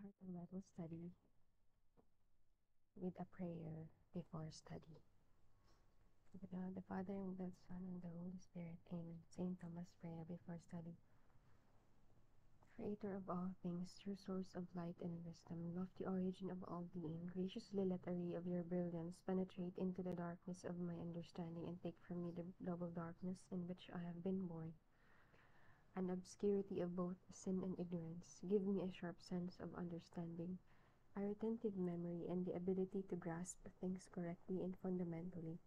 start our Bible study with a prayer before study. With the Father, and the Son, and the Holy Spirit. Amen. Saint Thomas Prayer before study. Creator of all things, true source of light and wisdom, lofty origin of all being, graciously let a ray of your brilliance penetrate into the darkness of my understanding and take from me the double darkness in which I have been born, an obscurity of both sin and ignorance. Give me a sharp sense of understanding, a retentive memory, and the ability to grasp things correctly and fundamentally.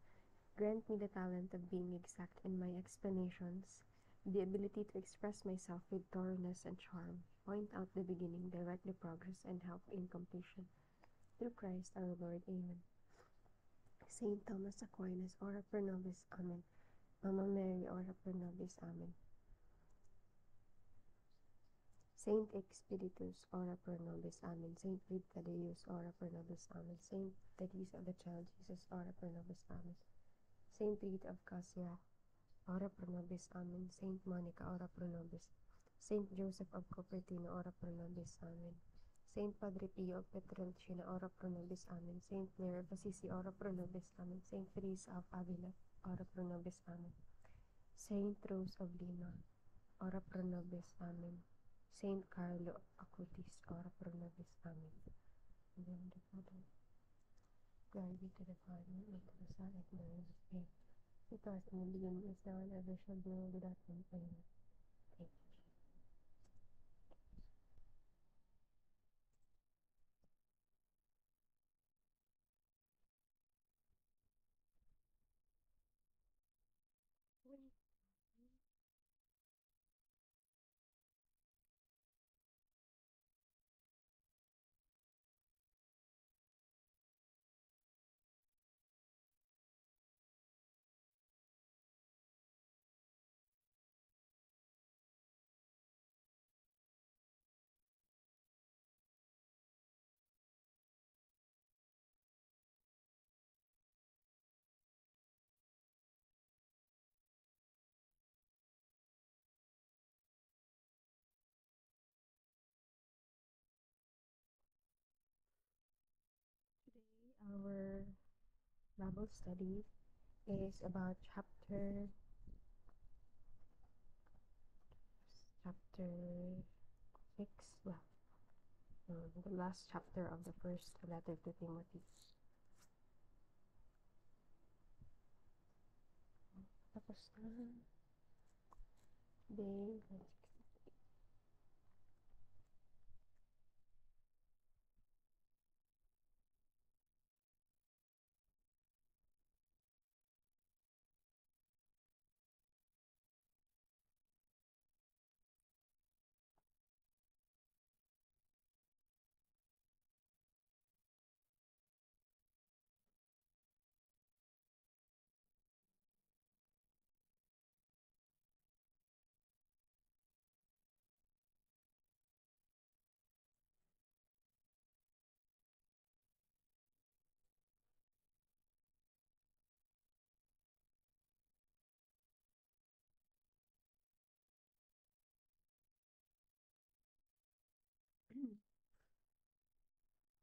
Grant me the talent of being exact in my explanations, the ability to express myself with thoroughness and charm, point out the beginning, direct the progress, and help in completion. Through Christ our Lord. Amen. Saint Thomas Aquinas, ora pro nobis. Amen. Mama Mary, ora pro nobis. Amen. Saint Expeditius, ora pro nobis. Amen. Saint Reed Thaddeus, ora pro nobis. Amen. Saint Teresa of the Child Jesus, ora pro nobis. Amen. Saint Rita of Cassia, ora pro nobis. Amen. Saint Monica, ora pro nobis. Saint Joseph of Cupertino, ora pro nobis. Amen. Saint Padre Pio of Pietrelcina, ora pro nobis. Amen. Saint Clare of Assisi, ora pro nobis. Amen. Saint Teresa of Avila, ora pro nobis. Amen. Saint Rose of Lima, ora pro nobis. Amen. Saint Carlo Acutis, ora pro nobis. Amen. In the name of the Father, glory be to the Father, and to the Son, and to the Holy Spirit. It was in the beginning, is now, and ever shall be, world without end. Amen. Thank you. Today, our Bible study is about chapter 6, well, the last chapter of the first letter to Timothy. Tapos na. Day,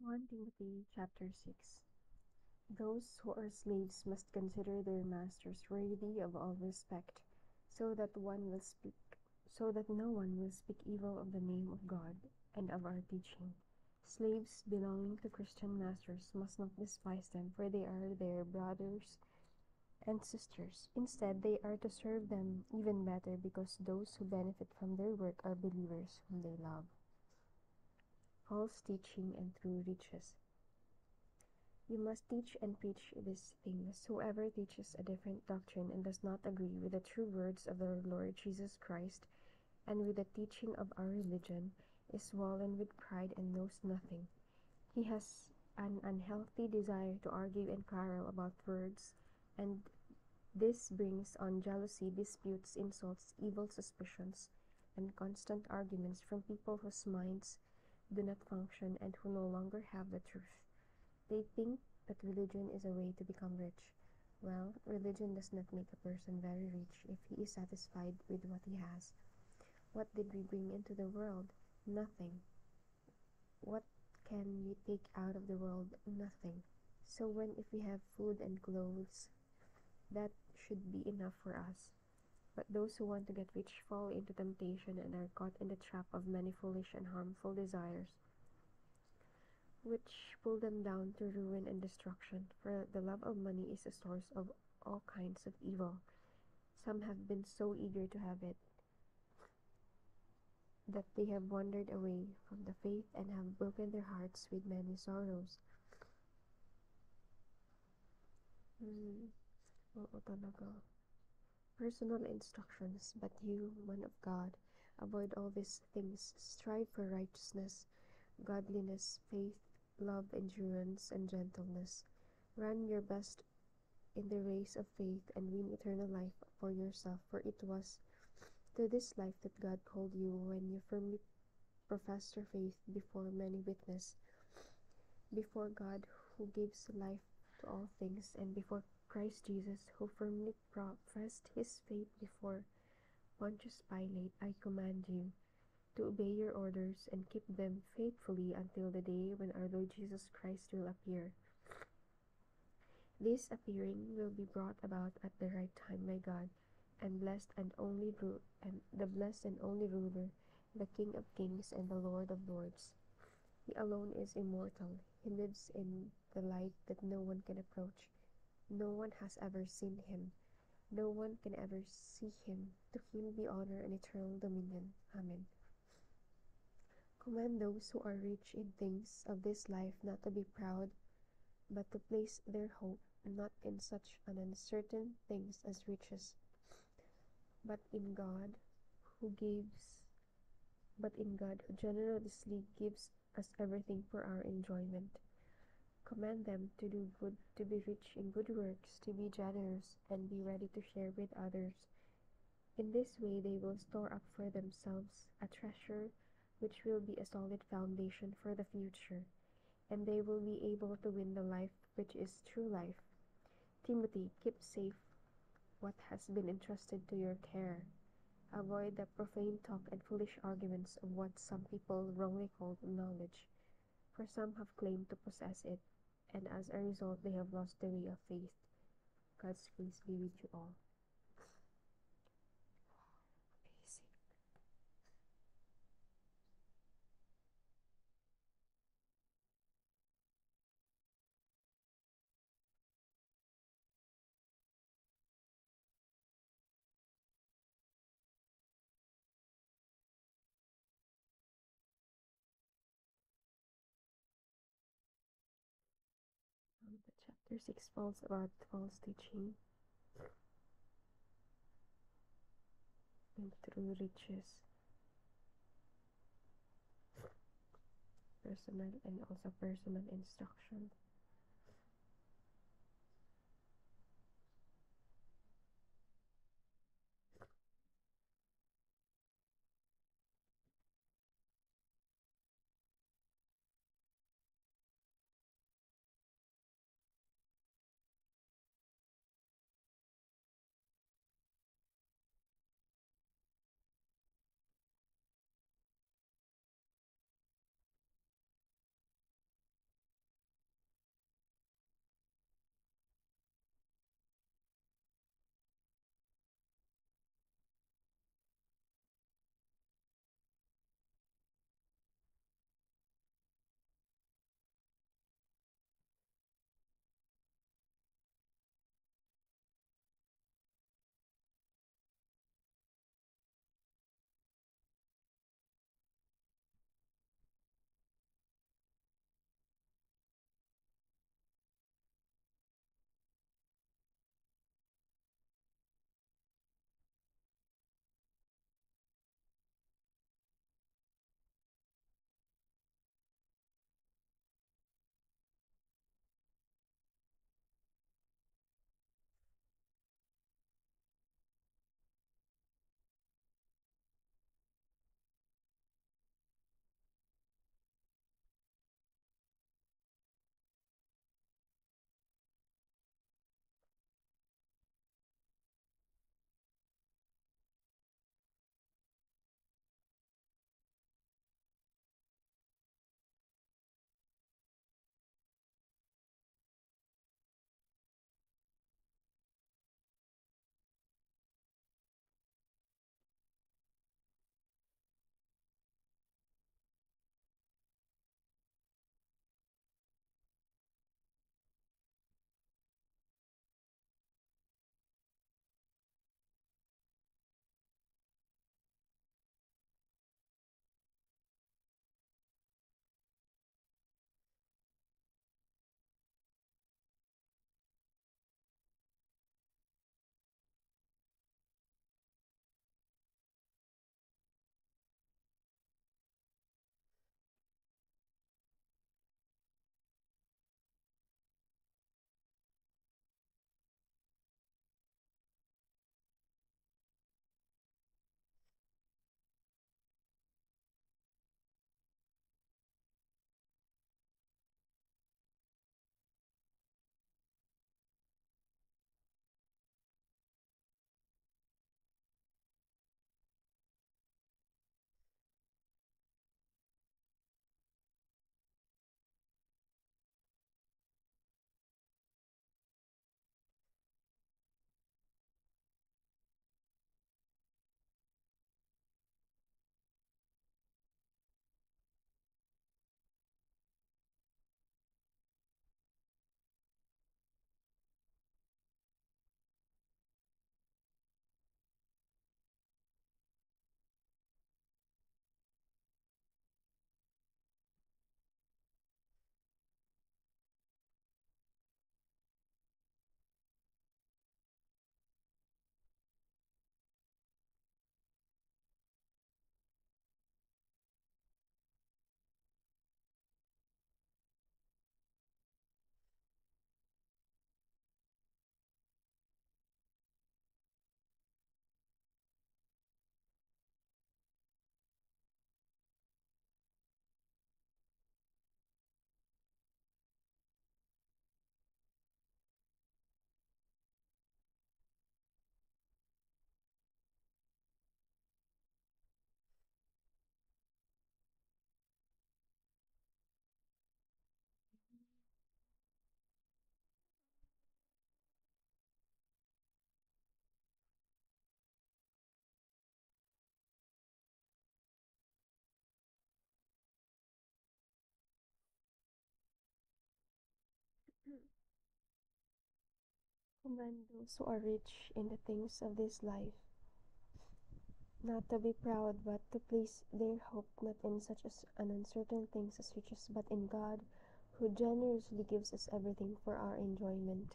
one Timothy chapter 6. Those who are slaves must consider their masters worthy of all respect, so that no one will speak evil of the name of God and of our teaching. Slaves belonging to Christian masters must not despise them, for they are their brothers and sisters. Instead, they are to serve them even better, because those who benefit from their work are believers whom they love. False teaching and true riches. You must teach and preach these things. Whoever teaches a different doctrine and does not agree with the true words of our Lord Jesus Christ and with the teaching of our religion is swollen with pride and knows nothing. He has an unhealthy desire to argue and quarrel about words, and this brings on jealousy, disputes, insults, evil suspicions, and constant arguments from people whose minds do not function and who no longer have the truth. They think that religion is a way to become rich. Well, religion does not make a person very rich if he is satisfied with what he has. What did we bring into the world? Nothing. what can we take out of the world? Nothing. So when if we have food and clothes, that should be enough for us. But those who want to get rich fall into temptation and are caught in the trap of many foolish and harmful desires, which pull them down to ruin and destruction. For the love of money is a source of all kinds of evil. Some have been so eager to have it that they have wandered away from the faith and have broken their hearts with many sorrows. Hmm, oo talaga. Personal instructions, but you, man of God, avoid all these things. Strive for righteousness, godliness, faith, love, endurance, and gentleness. Run your best in the race of faith and win eternal life for yourself, for it was to this life that God called you when you firmly professed your faith before many witnesses, before God who gives life to all things, and before Christ Jesus who firmly professed his faith before Pontius Pilate. I command you to obey your orders and keep them faithfully until the day when our Lord Jesus Christ will appear. This appearing will be brought about at the right time by God, and the blessed and only ruler, the King of kings and the Lord of lords. He alone is immortal. He lives in the light that no one can approach. No one has ever seen him. No one can ever see him. To him be honor and eternal dominion. Amen. Command those who are rich in things of this life not to be proud, but to place their hope not in such an uncertain things as riches, but in God who gives but in God who generously gives us everything for our enjoyment. Command them to do good, to be rich in good works, to be generous, and be ready to share with others. In this way they will store up for themselves a treasure which will be a solid foundation for the future, and they will be able to win the life which is true life. Timothy, keep safe what has been entrusted to your care. Avoid the profane talk and foolish arguments of what some people wrongly call knowledge, for some have claimed to possess it, and as a result they have lost the way of faith. God's grace be with you all. The chapter 6 falls about false teaching and true riches, personal and also personal instruction. Command those who are rich in the things of this life, not to be proud, but to place their hope not in such as an uncertain things as riches, but in God, who generously gives us everything for our enjoyment.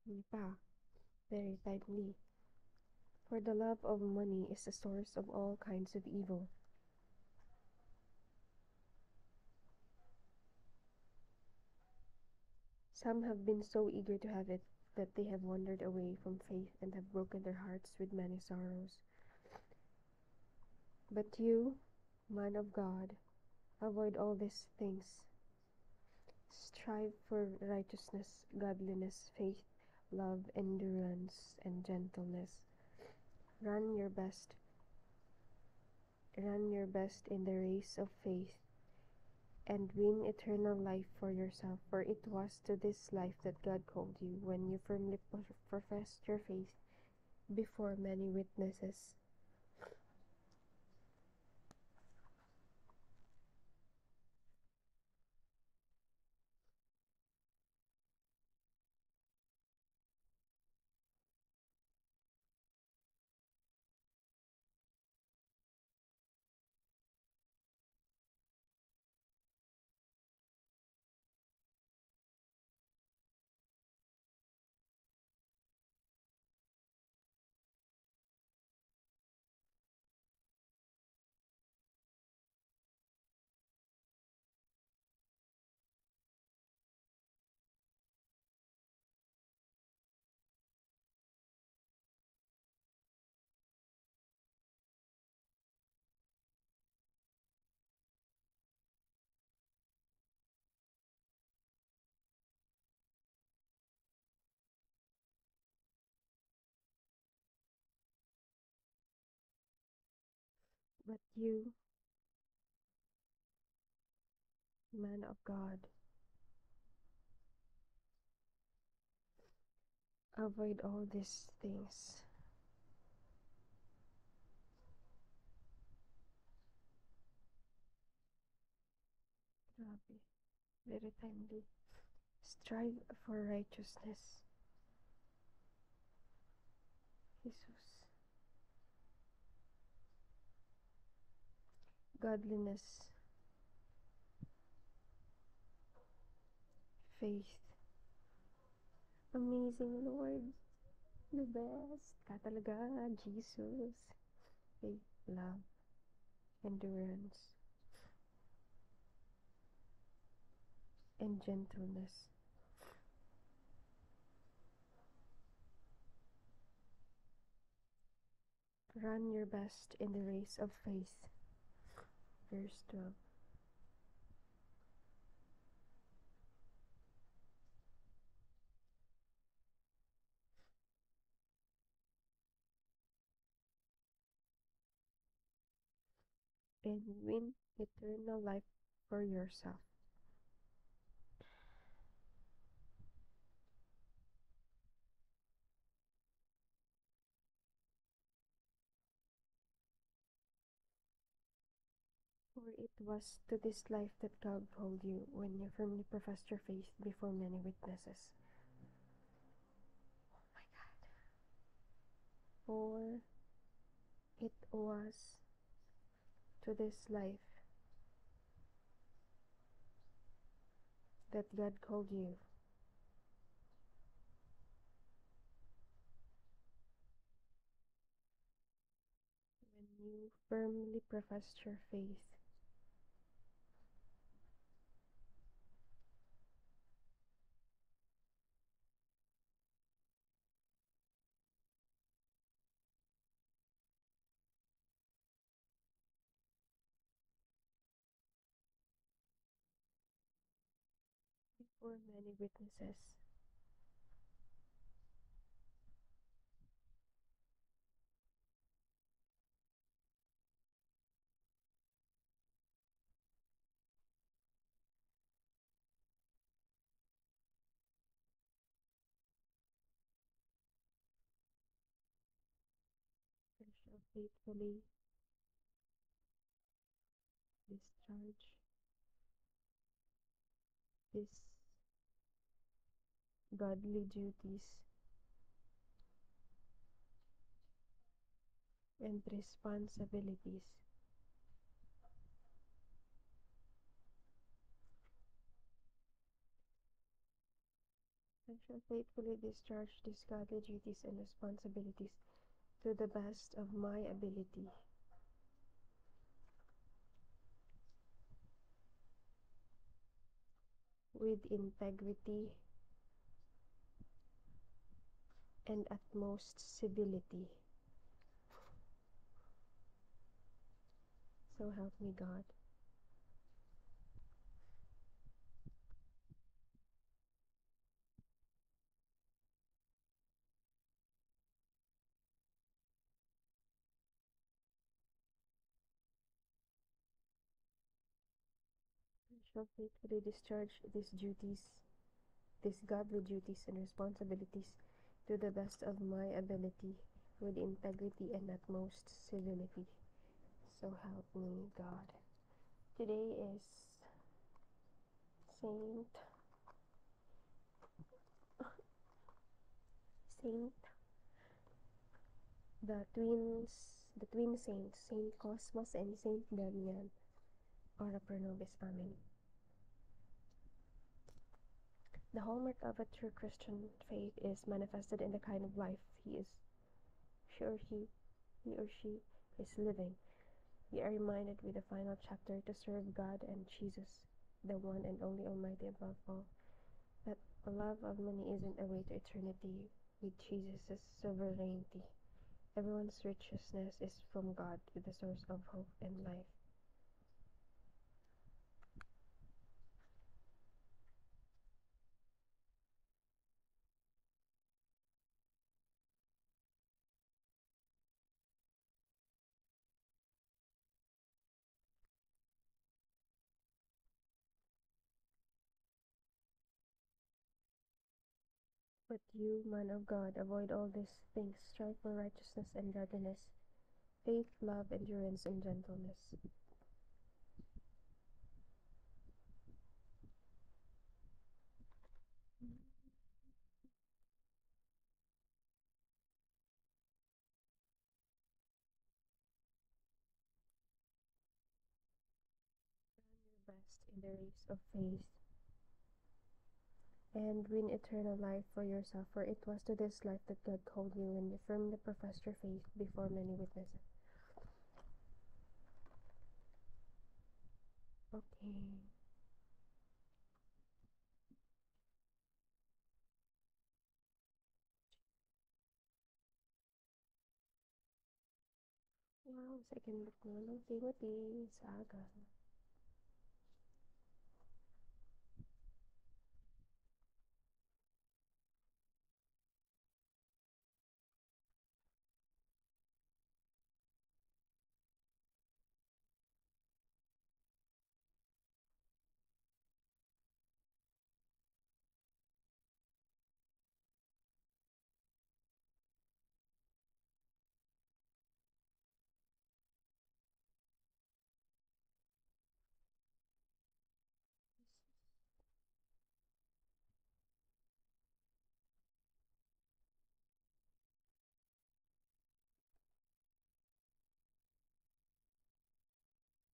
Yun pa, very timely. For the love of money is the source of all kinds of evil. Some have been so eager to have it that they have wandered away from faith and have broken their hearts with many sorrows. But you, man of God, avoid all these things. Strive for righteousness, godliness, faith, love, endurance, and gentleness. Run your best. Run your best in the race of faith and win eternal life for yourself, for it was to this life that God called you when you firmly professed your faith before many witnesses. But you, man of God, avoid all these things. Grabe, very timely. Strive for righteousness. Jesus. Godliness, faith. Amazing Lord. The best. Ka talaga, Jesus. Faith, love, endurance, and gentleness. Run your best in the race of faith. Verse 12. And win eternal life for yourself. For it was to this life that God called you when you firmly professed your faith before many witnesses. Oh my God. For it was to this life that God called you when you firmly professed your faith before many witnesses. I shall faithfully discharge is godly duties and responsibilities. I shall faithfully discharge these godly duties and responsibilities to the best of my ability, with integrity and utmost civility. So help me God. I shall faithfully discharge these godly duties and responsibilities to the best of my ability, with integrity and utmost civility. So help me God. Today is Saint Saint the twin saints, Saint Cosmas and Saint Damian. Ora pro nobis. Amen. The hallmark of a true Christian faith is manifested in the kind of life he or she is living. We are reminded with the final chapter to serve God and Jesus, the one and only Almighty above all, that the love of many isn't a way to eternity with Jesus' sovereignty. Everyone's righteousness is from God, with the source of hope and life. But you, man of God, avoid all these things, strive for righteousness and godliness, faith, love, endurance, and gentleness. Run your best in the race of faith, and win eternal life for yourself, for it was to this life that God called you when you firmly professed your faith before many witnesses. Okay. Wow, second book na ng Timothy, Saga.